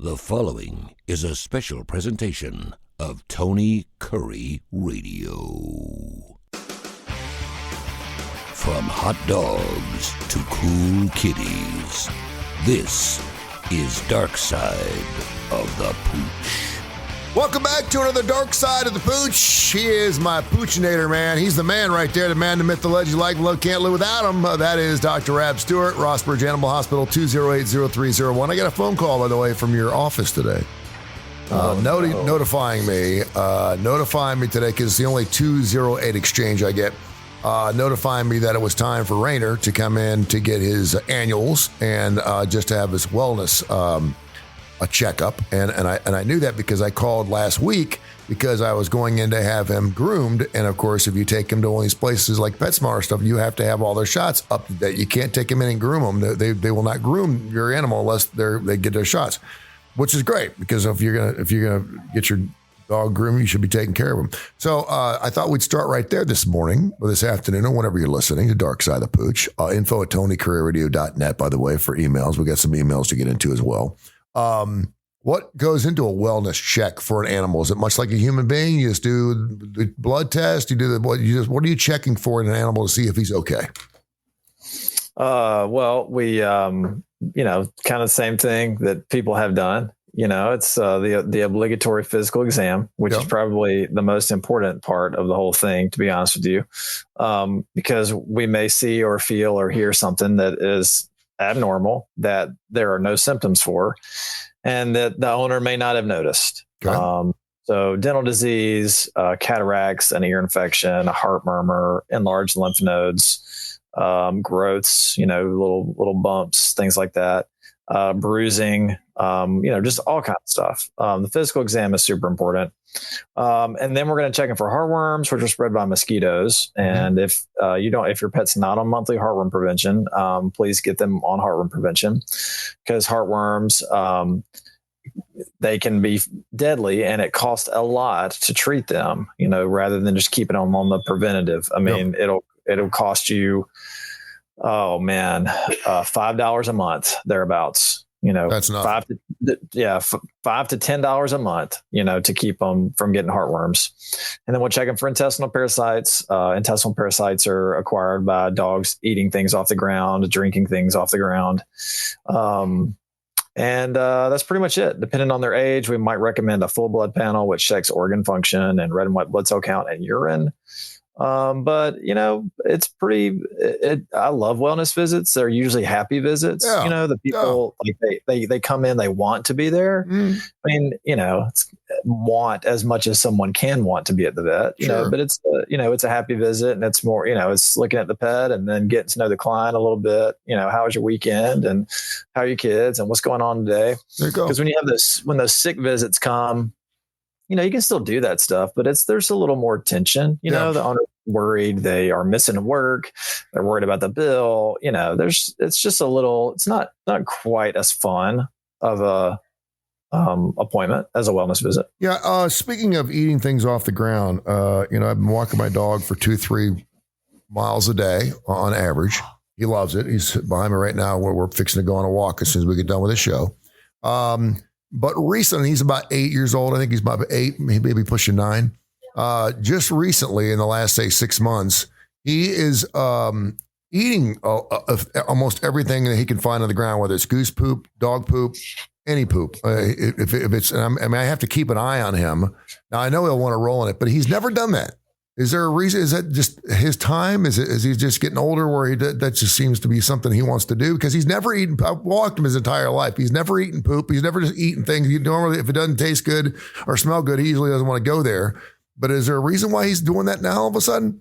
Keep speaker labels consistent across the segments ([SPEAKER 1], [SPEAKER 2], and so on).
[SPEAKER 1] The following is a special presentation of Tony Kurre Radio. From hot dogs to cool kitties, this is Darkside of the Pooch.
[SPEAKER 2] Welcome back to another Dark Side of the Pooch. He is my Poochinator, man. He's the man right there, the man, the myth, the legend, like, love, can't live without him. That is Dr. Ab Stewart, Rossbridge Animal Hospital, 208-0301. I got a phone call, by the way, from your office today. Notifying me today, because it's the only 208 exchange I get, notifying me that it was time for Rainer to come in to get his annuals and just to have his wellness a checkup, and I knew that because I called last week because I was going in to have him groomed, and of course, if you take him to all these places like PetSmart stuff, you have to have all their shots up to date. You can't take him in and groom them. They will not groom your animal unless they get their shots, which is great because if you're gonna get your dog groomed, you should be taking care of them. So I thought we'd start right there this morning or this afternoon or whenever you're listening to Dark Side of the Pooch. Info at TonyKurreRadio.net, by the way, for emails. We got some emails to get into as well. What goes into a wellness check for an animal? Is it much like a human being? You just do the blood test. You do what are you checking for in an animal to see if he's okay?
[SPEAKER 3] Well, we, kind of the same thing that people have done. It's the obligatory physical exam, which is probably the most important part of the whole thing, to be honest with you, because we may see or feel or hear something that is abnormal that there are no symptoms for, and that the owner may not have noticed. Okay. So dental disease, cataracts, an ear infection, a heart murmur, enlarged lymph nodes, growths, little bumps, things like that, bruising, just all kinds of stuff. The physical exam is super important. And then we're going to check in for heartworms, which are spread by mosquitoes. And if your pet's not on monthly heartworm prevention, please get them on heartworm prevention, because heartworms, they can be deadly, and it costs a lot to treat them, rather than just keeping them on the preventative. I mean, it'll cost you, $5 a month, thereabouts.
[SPEAKER 2] That's nothing.
[SPEAKER 3] $5 to $10 a month, to keep them from getting heartworms. And then we'll check them for intestinal parasites. Intestinal parasites are acquired by dogs eating things off the ground, drinking things off the ground. And that's pretty much it. Depending on their age, we might recommend a full blood panel, which checks organ function and red and white blood cell count and urine. But it's I love wellness visits. They're usually happy visits. Yeah. The people they come in, they want to be there. I mean, it's want as much as someone can want to be at the vet, but it's, it's a happy visit, and it's more, it's looking at the pet and then getting to know the client a little bit. How was your weekend and how are your kids and what's going on today?
[SPEAKER 2] There you go.
[SPEAKER 3] Because when those sick visits come, you can still do that stuff, but there's a little more tension. The owner's worried they are missing work. They're worried about the bill. It's just a little, it's not quite as fun of a appointment as a wellness visit.
[SPEAKER 2] Yeah. Speaking of eating things off the ground, I've been walking my dog for 2-3 miles a day on average. He loves it. He's behind me right now where we're fixing to go on a walk as soon as we get done with the show. But recently, he's about 8 years old. I think he's about 8, maybe pushing 9. Just recently, in the last, say, 6 months, he is eating almost everything that he can find on the ground, whether it's goose poop, dog poop, any poop. If it's, I have to keep an eye on him. Now, I know he'll want to roll in it, but he's never done that. Is there a reason? Is that just his time? Is he just getting older where that just seems to be something he wants to do? Because he's never eaten, I've walked him his entire life. He's never eaten poop. He's never just eaten things. Normally, if it doesn't taste good or smell good, he usually doesn't want to go there. But is there a reason why he's doing that now all of a sudden?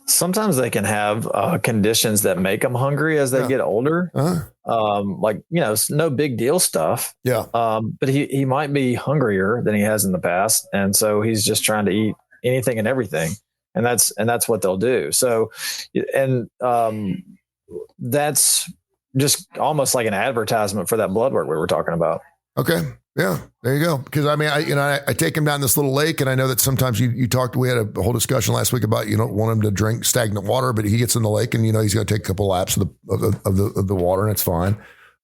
[SPEAKER 3] Sometimes they can have conditions that make them hungry as they get older. It's no big deal stuff. Yeah. But he might be hungrier than he has in the past. And so he's just trying to eat anything and everything. And that's what they'll do. So, that's just almost like an advertisement for that blood work we were talking about.
[SPEAKER 2] Okay. Yeah, there you go. Because I take him down this little lake, and I know that sometimes you talked. We had a whole discussion last week about want him to drink stagnant water, but he gets in the lake, and he's going to take a couple laps of the water, and it's fine.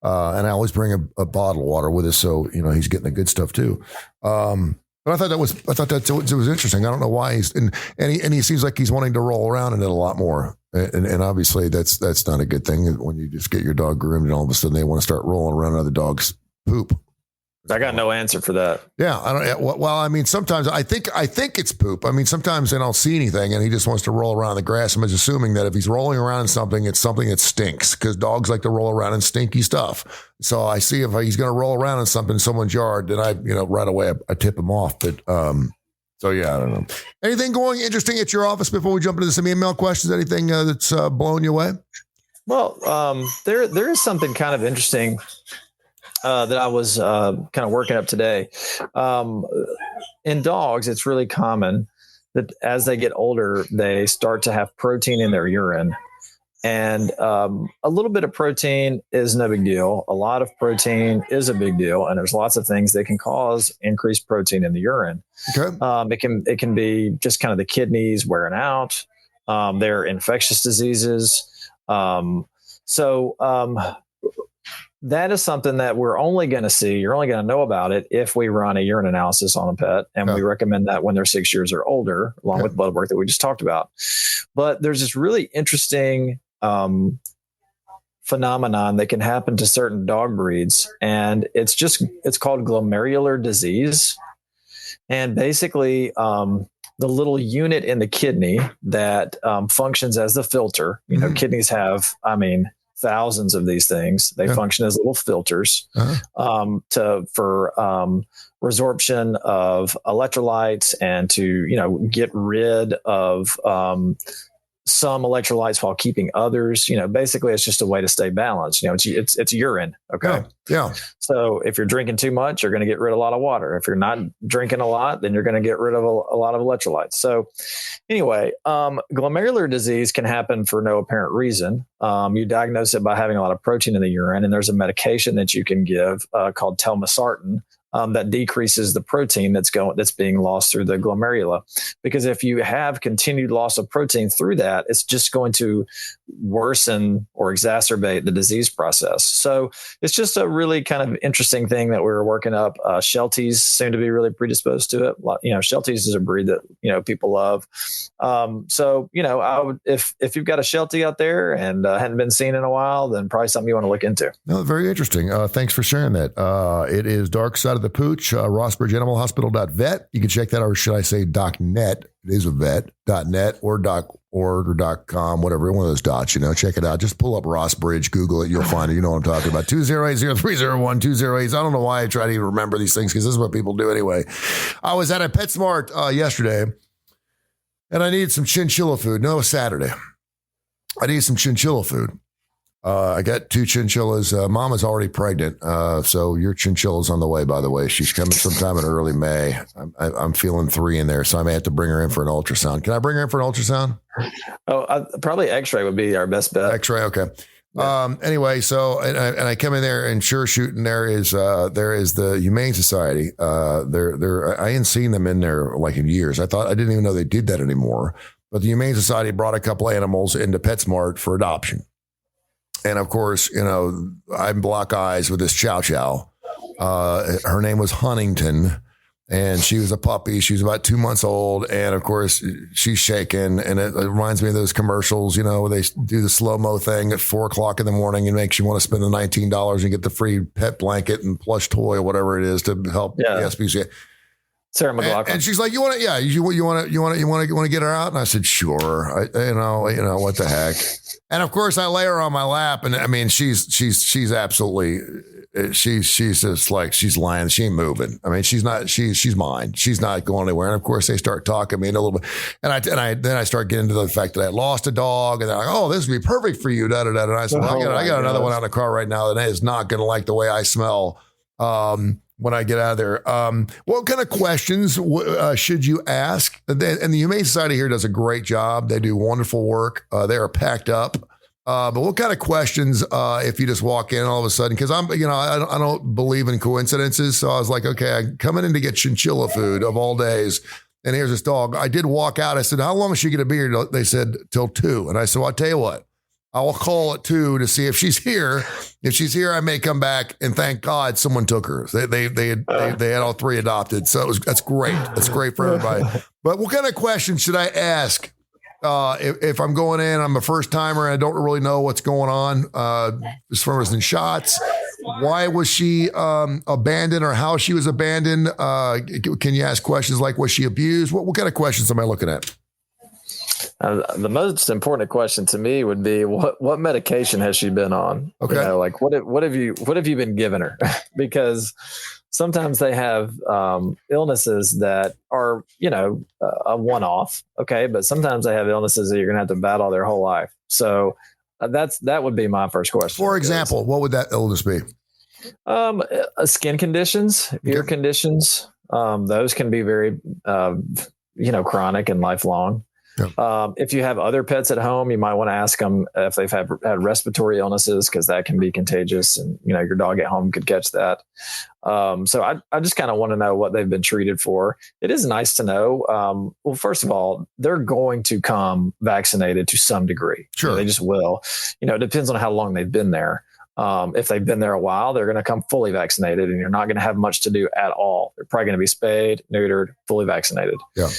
[SPEAKER 2] And I always bring a bottle of water with us, so he's getting the good stuff too. But I thought that it was interesting. I don't know why and he seems like he's wanting to roll around in it a lot more. And obviously that's not a good thing when you just get your dog groomed and all of a sudden they want to start rolling around other dogs' poop.
[SPEAKER 3] I got no answer for that.
[SPEAKER 2] Yeah, I don't. Well, I mean, sometimes I think it's poop. I mean, sometimes I don't see anything, and he just wants to roll around in the grass. I'm just assuming that if he's rolling around in something, it's something that stinks because dogs like to roll around in stinky stuff. So I see if he's going to roll around in something in someone's yard, then I, right away I tip him off. But so yeah, I don't know. Anything going interesting at your office before we jump into some email questions? Anything that's blowing you away?
[SPEAKER 3] Well, there is something kind of interesting. That I was kind of working up today. In dogs, it's really common that as they get older, they start to have protein in their urine. And a little bit of protein is no big deal. A lot of protein is a big deal. And there's lots of things that can cause increased protein in the urine. Okay. It can be just kind of the kidneys wearing out. There are infectious diseases. That is something that we're only going to see. You're only going to know about it if we run a urine analysis on a pet. And we recommend that when they're 6 years or older, along with blood work that we just talked about. But there's this really interesting phenomenon that can happen to certain dog breeds. And it's called glomerular disease. And basically, the little unit in the kidney that functions as the filter, kidneys have, thousands of these things. They function as little filters for resorption of electrolytes and to get rid of some electrolytes while keeping others. Basically, it's just a way to stay balanced. It's urine. Okay.
[SPEAKER 2] Yeah.
[SPEAKER 3] So if you're drinking too much, you're going to get rid of a lot of water. If you're not drinking a lot, then you're going to get rid of a lot of electrolytes. So anyway, glomerular disease can happen for no apparent reason. You diagnose it by having a lot of protein in the urine, and there's a medication that you can give called telmisartan. That decreases the protein that's being lost through the glomerula. Because if you have continued loss of protein through that, it's just going to worsen or exacerbate the disease process. So it's just a really kind of interesting thing that we were working up. Shelties seem to be really predisposed to it. Shelties is a breed that, people love. I would, if you've got a Sheltie out there and hadn't been seen in a while, then probably something you want to look into.
[SPEAKER 2] No, very interesting. Thanks for sharing that. It is Darkside of the Pooch, Rossbridge Animal Hospital.vet. You can check that out, or should I say .net? It is a vet.net or .org or .com, whatever, one of those dots, check it out. Just pull up Rossbridge, Google it, you'll find it. You know what I'm talking about. 208-0301, 208. I don't know why I try to even remember these things because this is what people do anyway. I was at a PetSmart yesterday and I needed some chinchilla food. No, it was Saturday. I needed some chinchilla food. I got 2 chinchillas. Mama's already pregnant, so your chinchilla's on the way, by the way. She's coming sometime in early May. I'm feeling 3 in there, so I may have to bring her in for an ultrasound. Can I bring her in for an ultrasound?
[SPEAKER 3] Probably X-ray would be our best bet.
[SPEAKER 2] X-ray, okay. Yeah. Anyway, so and I come in there, and sure shooting there is the Humane Society. I hadn't seen them in there like in years. I didn't even know they did that anymore. But the Humane Society brought a couple animals into PetSmart for adoption. And of course, I'm block eyes with this Chow Chow. Her name was Huntington, and she was a puppy. She was about 2 months old. And of course, she's shaking. And it reminds me of those commercials, where they do the slow-mo thing at 4:00 in the morning and makes you want to spend the $19 and get the free pet blanket and plush toy or whatever it is to help the SPCA.
[SPEAKER 3] Sarah McLachlan.
[SPEAKER 2] And she's like, you want to get her out? And I said, sure. What the heck? And of course I lay her on my lap, and she's absolutely, she's just like, she's lying. She ain't moving. She's mine. She's not going anywhere. And of course they start talking to me a little bit. And then I start getting into the fact that I lost a dog, and they're like, oh, this would be perfect for you. Da, da, da. And I said, I got another one out in the car right now that is not going to like the way I smell. When I get out of there. What kind of questions should you ask? And the Humane Society here does a great job. They do wonderful work. They are packed up. But what kind of questions if you just walk in all of a sudden? Because I don't believe in coincidences. So I was like, okay, I'm coming in to get chinchilla food of all days. And here's this dog. I did walk out. I said, how long is she going to be here? They said, till 2. And I said, well, I'll tell you what. I'll call it too to see if she's here. If she's here, I may come back, and thank God someone took her. They had all three adopted, so that's great. That's great for everybody. But what kind of questions should I ask if I'm going in? I'm a first timer and I don't really know what's going on as far as in shots. Why was she abandoned, or how she was abandoned? Can you ask questions like, was she abused? What kind of questions am I looking at?
[SPEAKER 3] The most important question to me would be what medication has she been on?
[SPEAKER 2] Okay.
[SPEAKER 3] Like what have you been giving her? Because sometimes they have illnesses that are, a one-off. Okay. But sometimes they have illnesses that you're going to have to battle their whole life. So that would be my first question.
[SPEAKER 2] For example, what would that illness be?
[SPEAKER 3] Skin conditions, ear conditions. Those can be very, chronic and lifelong. Yeah. If you have other pets at home, you might want to ask them if they've had respiratory illnesses, because that can be contagious, and your dog at home could catch that. So I just kind of want to know what they've been treated for. It is nice to know. Well, first of all, they're going to come vaccinated to some degree.
[SPEAKER 2] Sure,
[SPEAKER 3] they just will. It depends on how long they've been there. If they've been there a while, they're going to come fully vaccinated, and you're not going to have much to do at all. They're probably going to be spayed, neutered, fully vaccinated.
[SPEAKER 2] Yeah.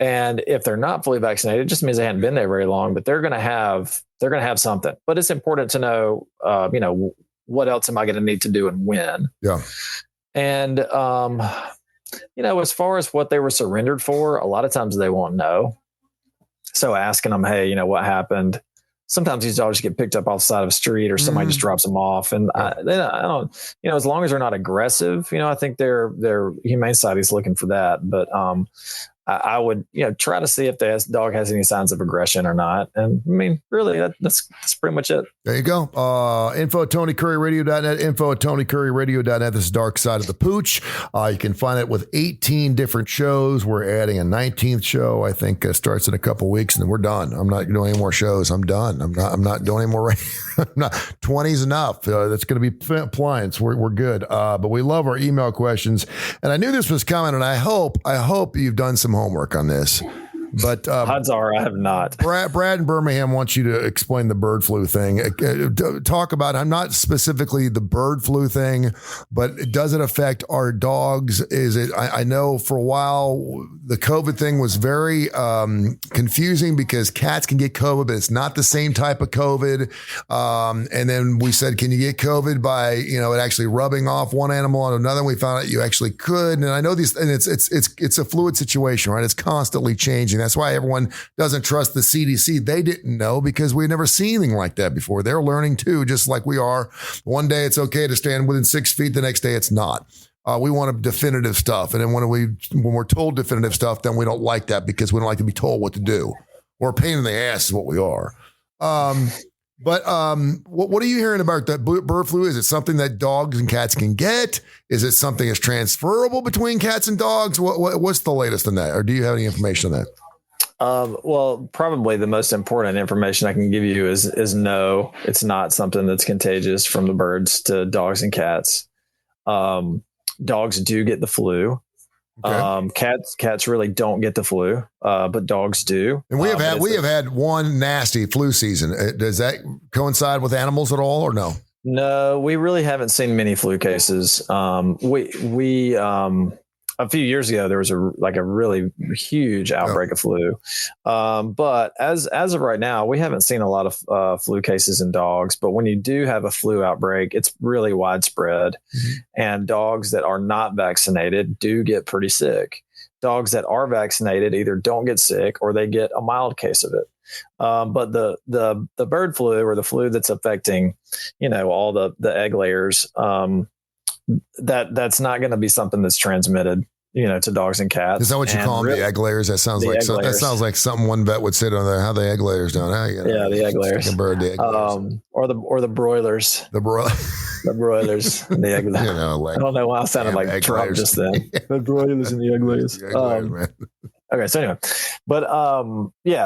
[SPEAKER 3] And if they're not fully vaccinated, it just means they hadn't been there very long, but they're going to have something. But it's important to know, what else am I going to need to do and when?
[SPEAKER 2] Yeah.
[SPEAKER 3] And, as far as what they were surrendered for, a lot of times they won't know. So asking them, hey, what happened? Sometimes these dogs get picked up off the side of a street, or somebody just drops them off. And I don't, as long as they're not aggressive, I think their Humane Society is looking for that. But, I would, try to see if the dog has any signs of aggression or not. And I mean, really, that's pretty much it.
[SPEAKER 2] There you go. Info at TonyCurryRadio.net, info at TonyCurryRadio.net. This is Darkside of the Pooch. You can find it with 18 different shows. We're adding a 19th show, I think, starts in a couple weeks, and then we're done. I'm not doing any more shows. I'm done. I'm not doing any more. 20's enough. That's going to be appliance. We're good. But we love our email questions. And I knew this was coming, and I hope you've done some homework on this. But
[SPEAKER 3] odds are I have not.
[SPEAKER 2] Brad in Birmingham wants you to explain the bird flu thing. Talk about, I'm not specifically the bird flu thing, but does it affect our dogs? Is it? I know for a while the COVID thing was very confusing, because cats can get COVID, but it's not the same type of COVID. And then we said, can you get COVID by it actually rubbing off one animal on another? And we found out you actually could. And I know these, and it's a fluid situation, right? It's constantly changing. That's why everyone doesn't trust the CDC. They didn't know, because we'd never seen anything like that before. They're learning too, just like we are. One day it's okay to stand within 6 feet. The next day it's not. We want definitive stuff. And then when we're told definitive stuff, then we don't like that, because we don't like to be told what to do. We're a pain in the ass is what we are. But what are you hearing about that bird flu? Is it something that dogs and cats can get? Is it something that's transferable between cats and dogs? What's the latest on that? Or do you have any information on that?
[SPEAKER 3] Well, probably the most important information I can give you is no, it's not something that's contagious from the birds to dogs and cats. Dogs do get the flu. Okay. Cats really don't get the flu, but dogs do.
[SPEAKER 2] And we have had one nasty flu season. Does that coincide with animals at all, or no?
[SPEAKER 3] No, we really haven't seen many flu cases. We a few years ago, there was a really huge outbreak of flu. But as of right now, we haven't seen a lot of flu cases in dogs. But when you do have a flu outbreak, it's really widespread. Mm-hmm. And dogs that are not vaccinated do get pretty sick. Dogs that are vaccinated either don't get sick, or they get a mild case of it. But the bird flu, or the flu that's affecting, all the egg layers, that's not going to be be that's transmitted, to dogs and cats.
[SPEAKER 2] Is that what you call them? The egg layers? That sounds like something one vet would sit on there. How the egg layers doing?
[SPEAKER 3] The egg layers.
[SPEAKER 2] The bird, the egg layers.
[SPEAKER 3] Or the broilers. The broilers. And the egg layers. I don't know why I sounded like Trump just then. The broilers and the egg layers. The egg layers, man. Okay, so anyway, but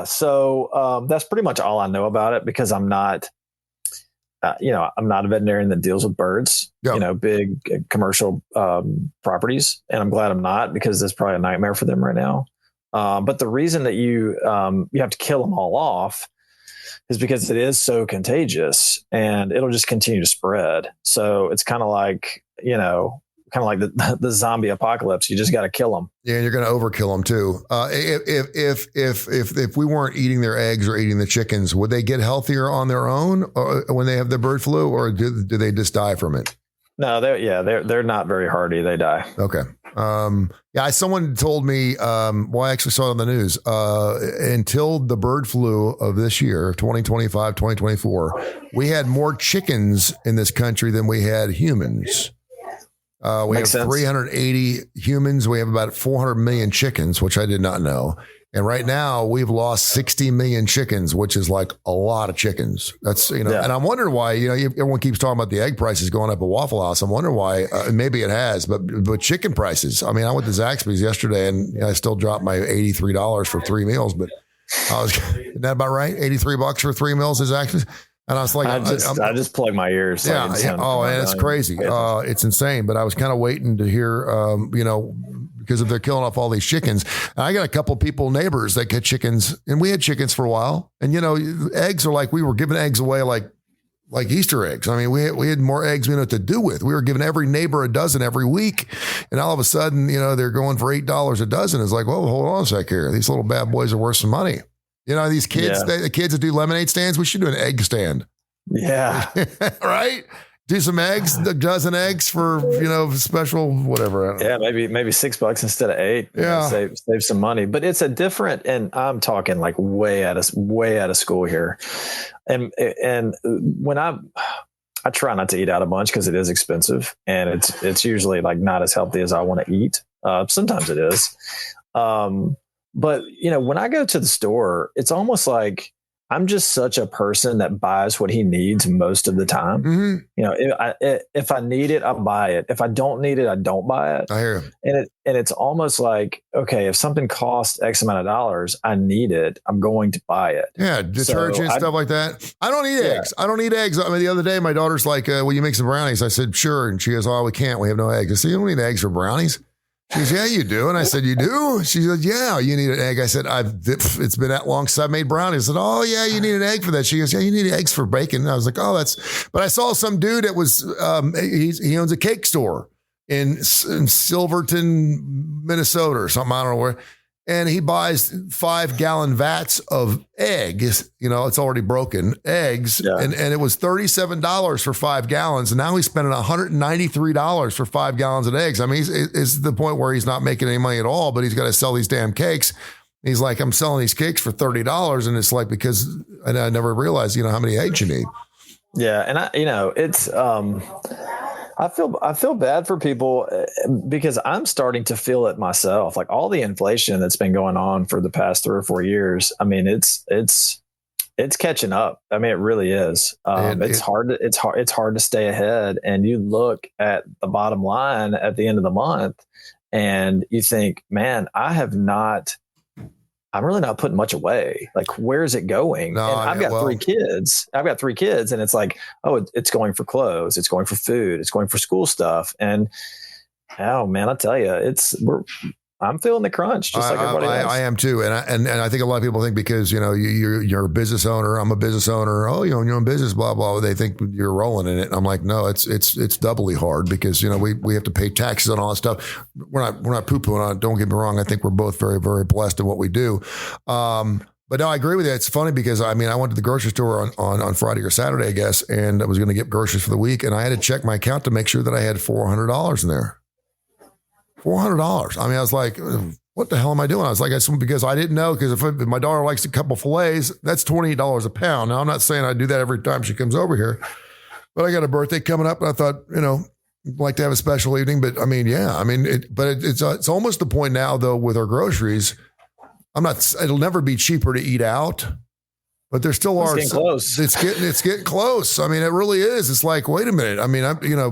[SPEAKER 3] so that's pretty much all I know about it, because I'm not. I'm not a veterinarian that deals with birds, big commercial properties. And I'm glad I'm not, because that's probably a nightmare for them right now. But the reason that you have to kill them all off is because it is so contagious and it'll just continue to spread. So it's kind of like, the zombie apocalypse. You just got to kill them.
[SPEAKER 2] Yeah, and you're going to overkill them too. If we weren't eating their eggs or eating the chickens, would they get healthier on their own when they have the bird flu, or do they just die from it?
[SPEAKER 3] No, they're not very hardy. They die.
[SPEAKER 2] Okay. Someone told me, I actually saw it on the news, until the bird flu of this year, 2025, 2024, we had more chickens in this country than we had humans. We have 380 humans. We have about 400 million chickens, which I did not know. And right now we've lost 60 million chickens, which is like a lot of chickens. That's, and I'm wondering why, everyone keeps talking about the egg prices going up at Waffle House. I'm wondering why, maybe it has, but chicken prices. I mean, I went to Zaxby's yesterday and I still dropped my $83 for 3 meals, but isn't that about right? $83 for 3 meals is Zaxby's. And I was like,
[SPEAKER 3] I just plug my ears. So
[SPEAKER 2] and it's crazy. It's insane. But I was kind of waiting to hear, because if they're killing off all these chickens. And I got a couple of people, neighbors that get chickens, and we had chickens for a while. And, eggs are like, we were giving eggs away like Easter eggs. I mean, we had more eggs we knew what to do with. We were giving every neighbor a dozen every week. And all of a sudden, they're going for $8 a dozen. It's like, well, hold on a sec here. These little bad boys are worth some money. These kids, the kids that do lemonade stands, we should do an egg stand.
[SPEAKER 3] Yeah.
[SPEAKER 2] Right? Do some eggs, a dozen eggs for, special whatever.
[SPEAKER 3] Yeah, maybe $6 instead of $8.
[SPEAKER 2] Yeah.
[SPEAKER 3] Save some money. But it's a different, and I'm talking like way out of school here. And when I try not to eat out a bunch because it is expensive and it's usually like not as healthy as I want to eat. Sometimes it is. But, when I go to the store, it's almost like I'm just such a person that buys what he needs most of the time. Mm-hmm. If I need it, I buy it. If I don't need it, I don't buy it.
[SPEAKER 2] I hear you.
[SPEAKER 3] And it's almost like, okay, if something costs X amount of dollars, I need it, I'm going to buy it.
[SPEAKER 2] Yeah, detergent, stuff like that. I don't eat eggs. I don't eat eggs. I mean, the other day, my daughter's like, will you make some brownies? I said, sure. And she goes, oh, we can't. We have no eggs. I said, you don't need eggs for brownies? She goes, yeah, you do. And I said, you do? She said, yeah, you need an egg. I said, it's been that long since I've made brownies. I said, oh, yeah, you need an egg for that. She goes, yeah, you need eggs for bacon. And I was like, oh, but I saw some dude that was, he owns a cake store in Silverton, Minnesota or something. I don't know where. And he buys 5-gallon vats of eggs. It's already broken eggs. Yeah. And it was $37 for 5 gallons. And now he's spending $193 for 5 gallons of eggs. I mean, it's the point where he's not making any money at all, but he's got to sell these damn cakes. He's like, I'm selling these cakes for $30. And it's like, because I never realized, how many eggs you need.
[SPEAKER 3] Yeah. And it's, I feel bad for people because I'm starting to feel it myself. Like all the inflation that's been going on for the past 3 or 4 years. I mean, it's catching up. I mean, it really is. It's hard to stay ahead. And you look at the bottom line at the end of the month and you think, man, I'm really not putting much away. Like, where is it going?
[SPEAKER 2] No,
[SPEAKER 3] and I've got 3 kids. And it's like, oh, it's going for clothes. It's going for food. It's going for school stuff. And oh man, I tell you, I'm feeling the crunch just like everybody else.
[SPEAKER 2] I am too. And I think a lot of people think because, you're a business owner, I'm a business owner. Oh, you own your own business, blah, blah. They think you're rolling in it. And I'm like, no, it's doubly hard because, we have to pay taxes on all that stuff. We're not poo-pooing on it. Don't get me wrong. I think we're both very, very blessed in what we do. But no, I agree with you. It's funny because I went to the grocery store on Friday or Saturday, I guess, and I was going to get groceries for the week. And I had to check my account to make sure that I had $400 in there. $400. I was like, what the hell am I doing? I was like, because I didn't know, because if my daughter likes a couple fillets, that's $28 a pound. Now, I'm not saying I do that every time she comes over here, but I got a birthday coming up and I thought, I'd like to have a special evening. But it's almost the point now though, with our groceries, it'll never be cheaper to eat out. But there still are.
[SPEAKER 3] It's getting close.
[SPEAKER 2] It's getting close. I mean, it really is. It's like, wait a minute. I mean,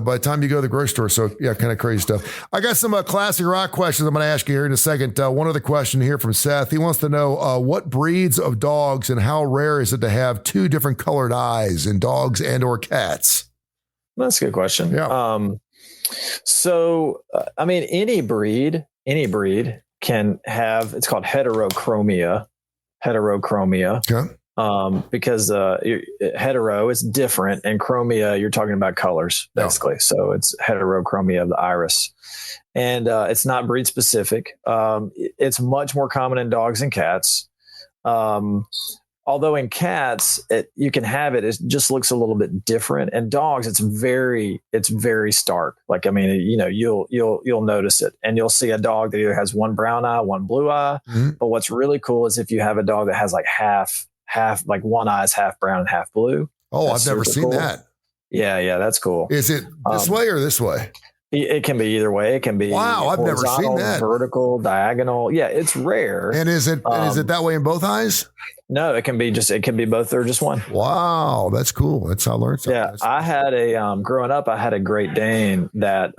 [SPEAKER 2] by the time you go to the grocery store, so yeah, kind of crazy stuff. I got some classic rock questions I'm going to ask you here in a second. One other question here from Seth. He wants to know what breeds of dogs and how rare is it to have 2 different colored eyes in dogs and or cats?
[SPEAKER 3] That's a good question.
[SPEAKER 2] Yeah.
[SPEAKER 3] Any breed can have. It's called heterochromia.
[SPEAKER 2] Okay.
[SPEAKER 3] because hetero is different, and chromia, you're talking about colors basically. So it's heterochromia of the iris, and it's not breed specific. It's much more common in dogs and cats. Although in cats, you can have it. It just looks a little bit different. And dogs, it's very stark. Like, I mean, you'll notice it, and you'll see a dog that either has one brown eye, one blue eye. Mm-hmm. But what's really cool is if you have a dog that has like half, like one eye is half brown and half blue.
[SPEAKER 2] Oh, I've never seen that.
[SPEAKER 3] Yeah, that's cool.
[SPEAKER 2] Is it this way or this way?
[SPEAKER 3] It can be either way. It can be
[SPEAKER 2] I've never seen that.
[SPEAKER 3] Vertical, diagonal. Yeah, it's rare.
[SPEAKER 2] And is it that way in both eyes?
[SPEAKER 3] No, it can be both or just one.
[SPEAKER 2] Wow, that's cool. That's how I learned something.
[SPEAKER 3] Yeah, I had growing up, I had a Great Dane that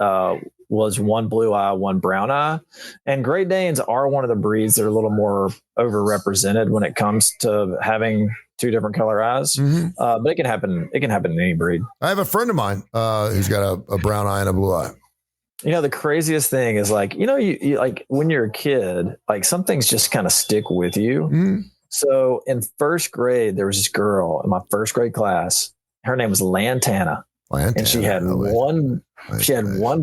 [SPEAKER 3] was one blue eye, one brown eye. And Great Danes are one of the breeds that are a little more overrepresented when it comes to having two different color eyes. Mm-hmm. But it can happen in any breed.
[SPEAKER 2] I have a friend of mine who's got a brown eye and a blue eye.
[SPEAKER 3] The craziest thing is like, you like when you're a kid, like some things just kind of stick with you. Mm-hmm. So in first grade, there was this girl in my first grade class. Her name was Lantana. And she had one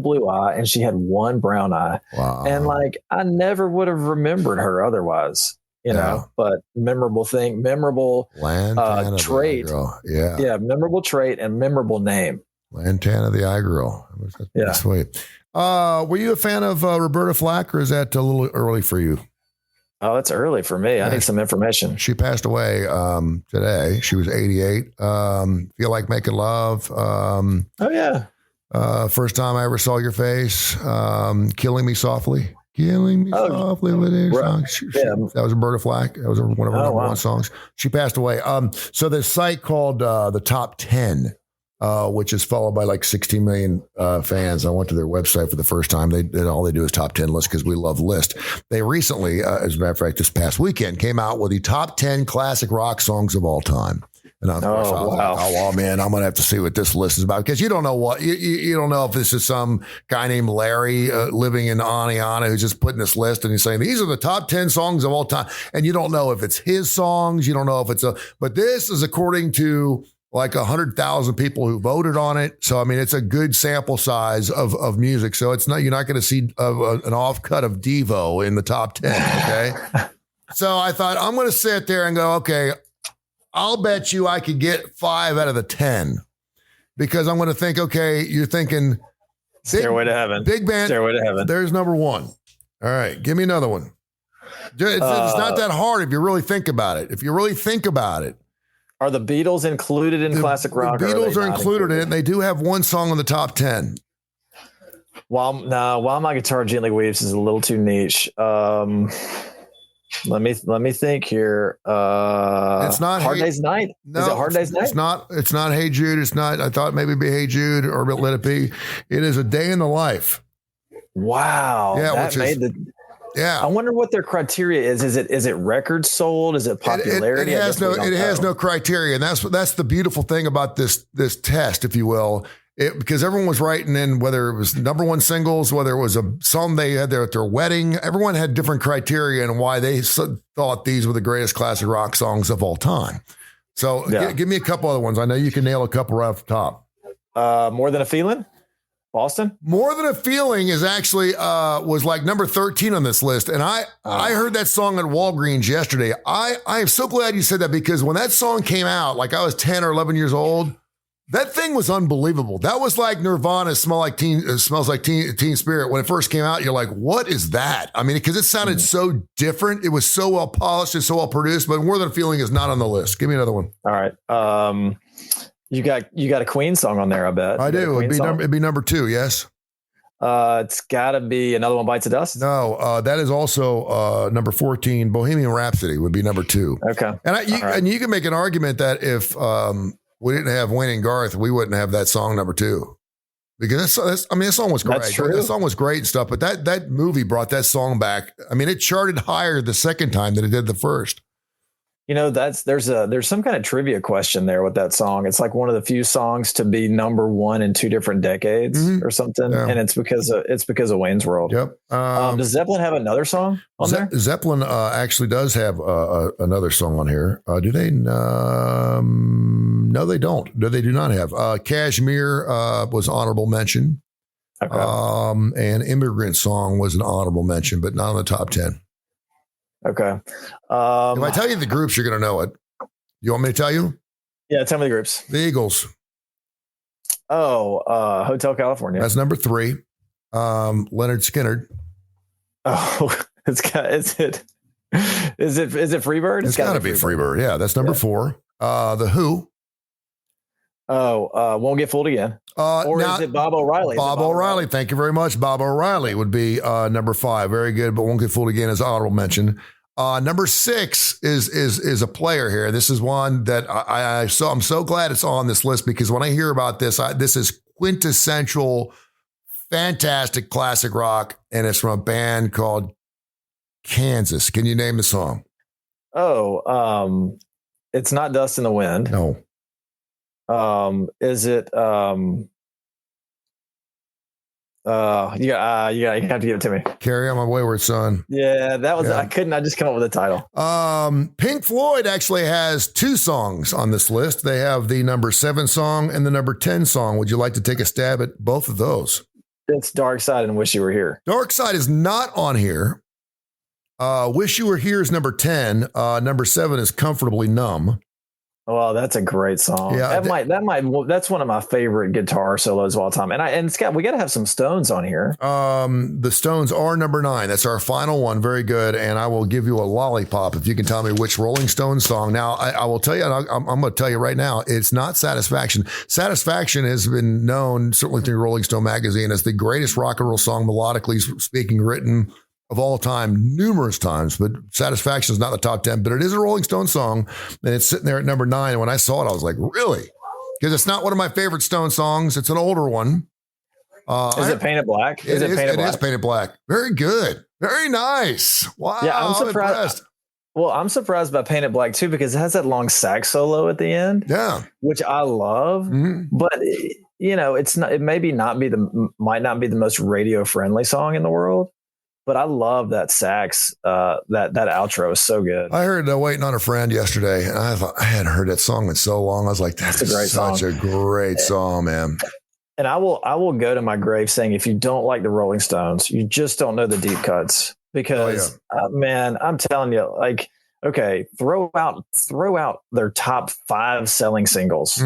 [SPEAKER 3] blue eye and she had one brown eye. Wow. And like, I never would have remembered her otherwise, but memorable trait. Yeah. Memorable trait and memorable name.
[SPEAKER 2] Lantana the eye girl. Yeah. Sweet. Were you a fan of Roberta Flack, or is that a little early for you?
[SPEAKER 3] Oh, it's early for me. I need some information.
[SPEAKER 2] She passed away today. She was 88. Feel Like Making Love.
[SPEAKER 3] Oh, yeah.
[SPEAKER 2] First Time I Ever Saw Your Face. Killing Me Softly. Killing Me Softly with her song. That was Roberta Flack. That was one of her number one songs. She passed away. So there's a site called the Top 10. Which is followed by like 16 million fans. I went to their website for the first time. All they do is top 10 lists because we love lists. They recently, as a matter of fact, this past weekend came out with the top 10 classic rock songs of all time. And of course, I was like, well, man, I'm going to have to see what this list is about, because you don't know you don't know if this is some guy named Larry living in Aniana who's just putting this list and he's saying, these are the top 10 songs of all time. And you don't know if it's his songs. You don't know if it's but this is according to like 100,000 people who voted on it. So, I mean, it's a good sample size of music. So you're not going to see an off cut of Devo in the top 10. Okay. So I thought, I'm going to sit there and go, okay, I'll bet you I could get 5 out of the 10, because I'm going to think, okay, you're thinking
[SPEAKER 3] Stairway to Heaven,
[SPEAKER 2] big band,
[SPEAKER 3] Stairway to Heaven.
[SPEAKER 2] There's number 1. All right. Give me another one. It's not that hard if you really think about it.
[SPEAKER 3] Are the Beatles included in classic rock?
[SPEAKER 2] The Beatles are included in it. They do have one song on the top 10.
[SPEAKER 3] While My Guitar Gently Weeps is a little too niche. Let me think here.
[SPEAKER 2] It's not
[SPEAKER 3] Hard Day's Night.
[SPEAKER 2] No,
[SPEAKER 3] is it Hard Day's Night?
[SPEAKER 2] It's not Hey Jude. It's not. I thought maybe it'd be Hey Jude or Let It Be. It is A Day in the Life.
[SPEAKER 3] Wow. Yeah.
[SPEAKER 2] Yeah.
[SPEAKER 3] I wonder what their criteria is. Is it records sold? Is it popularity?
[SPEAKER 2] It has no criteria. And that's the beautiful thing about this test, if you will, because everyone was writing in, whether it was number 1 singles, whether it was a song they had there at their wedding, everyone had different criteria and why they thought these were the greatest classic rock songs of all time. So give me a couple other ones. I know you can nail a couple right off the top.
[SPEAKER 3] More Than a Feeling? Boston?
[SPEAKER 2] More Than a Feeling is actually was like number 13 on this list. And I heard that song at Walgreens yesterday. I am so glad you said that, because when that song came out, like I was 10 or 11 years old, that thing was unbelievable. That was like Nirvana's Smells Like Teen Spirit. When it first came out, you're like, what is that? I mean, because it sounded so different. It was so well polished and so well produced, but More Than a Feeling is not on the list. Give me another one.
[SPEAKER 3] All right. You got a Queen song on there, I bet.
[SPEAKER 2] I do. It'd be number 2. Yes.
[SPEAKER 3] It's got to be Another One Bites the Dust.
[SPEAKER 2] No, that is also number 14. Bohemian Rhapsody would be number 2.
[SPEAKER 3] Okay.
[SPEAKER 2] And you can make an argument that if we didn't have Wayne and Garth, we wouldn't have that song number 2, because that song was great.
[SPEAKER 3] That's true.
[SPEAKER 2] That song was great and stuff, but that movie brought that song back. I mean, it charted higher the second time than it did the first.
[SPEAKER 3] there's some kind of trivia question there with that song. It's like one of the few songs to be number one in 2 different decades or something, and it's because of Wayne's World.
[SPEAKER 2] Yep.
[SPEAKER 3] Does Zeppelin have another song on there?
[SPEAKER 2] Zeppelin actually does have another song on here. Do they? No, they don't. No, they do not have. Kashmir was honorable mention. Okay. And Immigrant Song was an honorable mention, but not on the top 10.
[SPEAKER 3] Okay.
[SPEAKER 2] If I tell you the groups, you're going to know it. You want me to tell you?
[SPEAKER 3] Yeah, tell me the groups.
[SPEAKER 2] The Eagles.
[SPEAKER 3] Oh, Hotel California.
[SPEAKER 2] That's number 3. Leonard Skinner.
[SPEAKER 3] Oh, is it Freebird?
[SPEAKER 2] It's got to be Freebird. Yeah, that's number 4. The Who.
[SPEAKER 3] Oh, Won't Get Fooled Again. Or is it Bob O'Reilly?
[SPEAKER 2] Bob O'Reilly. Thank you very much. Bob O'Reilly would be number 5. Very good, but Won't Get Fooled Again is honorable mention. Number 6 is a player here. This is one that I'm so glad it's on this list, because when I hear about this, this is quintessential, fantastic classic rock, and it's from a band called Kansas. Can you name the song?
[SPEAKER 3] Oh, it's not Dust in the Wind.
[SPEAKER 2] No.
[SPEAKER 3] Is it, you have to give it to me.
[SPEAKER 2] Carry On My Wayward Son.
[SPEAKER 3] Yeah, that was, I just come up with a title.
[SPEAKER 2] Pink Floyd actually has 2 songs on this list. They have the number 7 song and the number 10 song. Would you like to take a stab at both of those?
[SPEAKER 3] It's Darkside and Wish You Were Here.
[SPEAKER 2] Darkside is not on here. Wish You Were Here is number 10. Number 7 is Comfortably Numb.
[SPEAKER 3] Well, that's a great song. Yeah, that's one of my favorite guitar solos of all time. And Scott, we got to have some Stones on here.
[SPEAKER 2] The Stones are number 9. That's our final one. Very good. And I will give you a lollipop if you can tell me which Rolling Stones song. Now, I will tell you, and I'm going to tell you right now, it's not Satisfaction. Satisfaction has been known, certainly through Rolling Stone magazine, as the greatest rock and roll song, melodically speaking, written of all time, numerous times, but Satisfaction is not in the top 10, but it is a Rolling Stone song, and it's sitting there at number 9. And when I saw it, I was like, really? Because it's not one of my favorite Stone songs. It's an older one.
[SPEAKER 3] Is it Painted Black?
[SPEAKER 2] It is Painted Black. Very good. Very nice. Wow.
[SPEAKER 3] Yeah, I'm surprised.
[SPEAKER 2] Impressed.
[SPEAKER 3] Well, I'm surprised by Painted Black too, because it has that long sax solo at the end.
[SPEAKER 2] Yeah.
[SPEAKER 3] Which I love, but it's not, it might not be the most radio friendly song in the world. But I love that sax. That outro is so good.
[SPEAKER 2] I heard Waiting on a Friend yesterday, and I thought I hadn't heard that song in so long. I was like, that's such a great song, man.
[SPEAKER 3] And I will go to my grave saying, if you don't like the Rolling Stones, you just don't know the deep cuts. Because man, I'm telling you, like, okay, throw out their top 5 selling singles.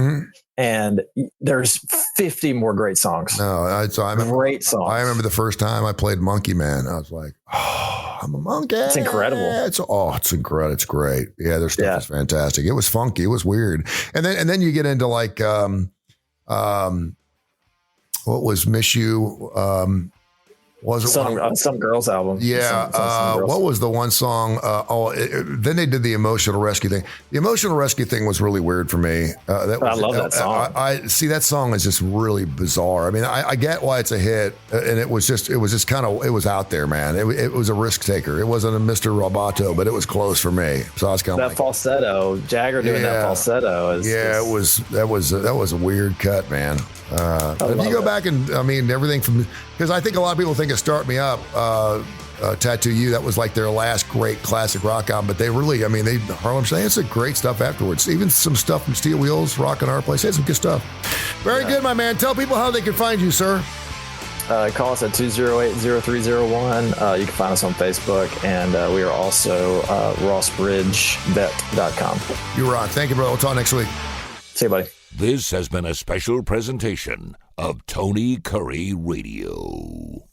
[SPEAKER 3] And there's 50 more great songs.
[SPEAKER 2] No, I remember,
[SPEAKER 3] great songs.
[SPEAKER 2] I remember the first time I played Monkey Man. I was like, oh, I'm a monkey.
[SPEAKER 3] It's incredible.
[SPEAKER 2] It's incredible. It's great. Yeah, their stuff is fantastic. It was funky. It was weird. And then you get into like, what was Miss You? Was it
[SPEAKER 3] some girls album?
[SPEAKER 2] Yeah. Some girls. What was the one song? Then they did the Emotional Rescue thing. The Emotional Rescue thing was really weird for me.
[SPEAKER 3] I love that song.
[SPEAKER 2] I see that song is just really bizarre. I mean, I get why it's a hit, and it was just kind of, it was out there, man. It was a risk taker. It wasn't a Mr. Roboto, but it was close for me. So I was kind of
[SPEAKER 3] that falsetto, Jagger doing that falsetto.
[SPEAKER 2] That was a weird cut, man. If you go back and, I mean, everything from, because I think a lot of people think of Start Me Up, Tattoo You, that was like their last great classic rock album, but they really, Harlem Shake, it's a great stuff afterwards. Even some stuff from Steel Wheels, Rockin' Our Place, had some good stuff. Very good, my man. Tell people how they can find you, sir.
[SPEAKER 3] Call us at 208-0301. You can find us on Facebook, and we are also rossbridgevet.com.
[SPEAKER 2] You're on. Thank you, bro. We'll talk next week.
[SPEAKER 3] See you, buddy.
[SPEAKER 1] This has been a special presentation of Tony Kurre Radio.